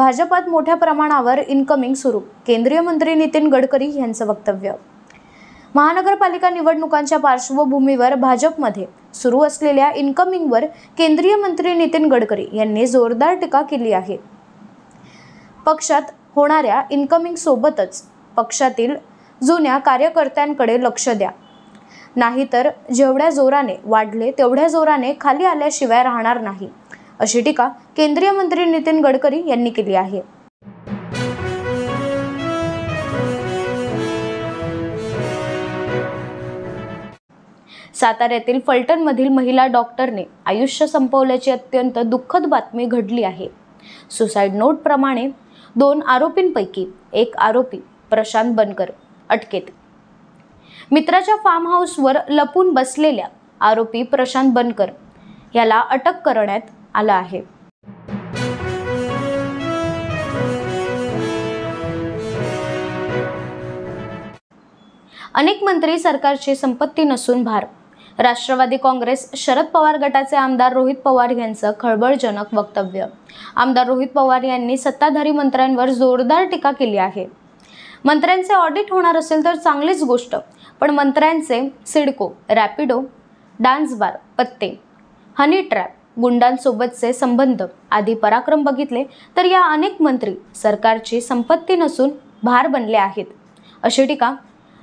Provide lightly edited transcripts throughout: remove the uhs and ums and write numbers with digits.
भाजपात मोठ्या प्रमाणावर इनकमिंग सुरू, केंद्रीय मंत्री नितीन गडकरी यांचं वक्तव्य। महानगरपालिका निवडणुकांच्या पार्श्वभूमीवर भाजपमध्ये सुरू असलेल्या इनकमिंगवर केंद्रीय मंत्री नितीन गडकरी यांनी जोरदार टीका केली आहे। पक्षात होणाऱ्या इनकमिंग सोबतच पक्षातील जुन्या कार्यकर्त्यांकडे लक्ष द्या, नाहीतर जेवढ्या जोराने वाढले तेवढ्या जोराने खाली आल्याशिवाय राहणार नाही, अशी टीका केंद्रीय मंत्री नितीन गडकरी यांनी केली आहे। साताऱ्यातील फलटणमधील महिला डॉक्टरने आयुष्य संपवल्याची अत्यंत दुःखद बातमी घडली आहे। सुसाईड नोट प्रमाणे 2 आरोपींपैकी एक आरोपी प्रशांत बनकर अटकेत। मित्राच्या फार्म हाऊसवर लपून बसलेल्या आरोपी प्रशांत बनकर याला अटक करण्यात आला आहे। अनेक मंत्री सरकारची संपत्ती नसून भार, राष्ट्रवादी काँग्रेस शरद पवार गटाचे आमदार रोहित पवार यांचं खळबळजनक वक्तव्य। आमदार रोहित पवार यांनी सत्ताधारी मंत्र्यांवर जोरदार टीका केली आहे। मंत्र्यांचे ऑडिट होणार असेल तर चांगलीच गोष्ट, पण मंत्र्यांचे सिडको, रॅपिडो, डान्स बार, पत्ते, हनी ट्रॅप, गुंडांसोबतचे संबंध आदी पराक्रम बघितले तर या अनेक मंत्री सरकारची संपत्ती नसून भार बनले आहेत, अशी टीका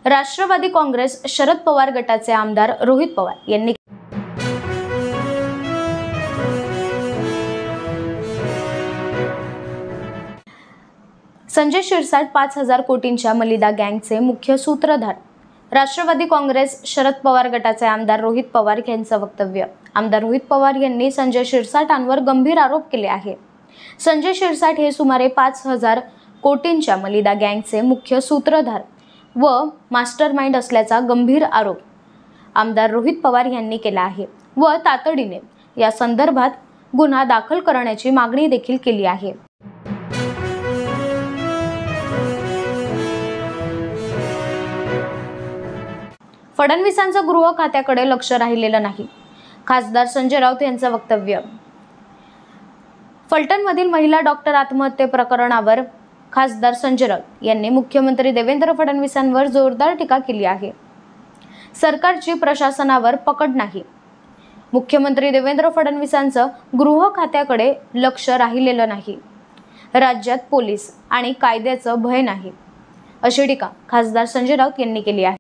राष्ट्रवादी काँग्रेस शरद पवार गटाचे आमदार रोहित पवार यांनी। संजय शिरसाट 5,000 कोटींच्या मलिदा गँगचे मुख्य सूत्रधार, राष्ट्रवादी काँग्रेस शरद पवार गटाचे आमदार रोहित पवार यांचं वक्तव्य। आमदार रोहित पवार यांनी संजय शिरसाटांवर गंभीर आरोप केले आहे। संजय शिरसाट हे सुमारे 5,000 कोटींच्या मलिदा गँगचे मुख्य सूत्रधार व मास्टरमाइंड असल्याचा गंभीर आरोप आमदार रोहित पवार यांनी केला आहे व तातडीने या संदर्भात गुन्हा दाखल करण्याची मागणी देखील केली आहे। फडणवीसांचं गृह खात्याकडे लक्ष राहिलेलं नाही, खासदार संजय राऊत यांचं वक्तव्य। फलटणमधील महिला डॉक्टर आत्महत्ये प्रकरणावर खासदार संजय राऊत यांनी मुख्यमंत्री देवेंद्र फडणवीसांवर जोरदार टीका केली आहे। सरकारची प्रशासनावर पकड नाही, मुख्यमंत्री देवेंद्र फडणवीसांचं गृह खात्याकडे लक्ष राहिलेलं नाही, राज्यात पोलीस आणि कायद्याचं भय नाही, अशी टीका खासदार संजय राऊत यांनी केली आहे।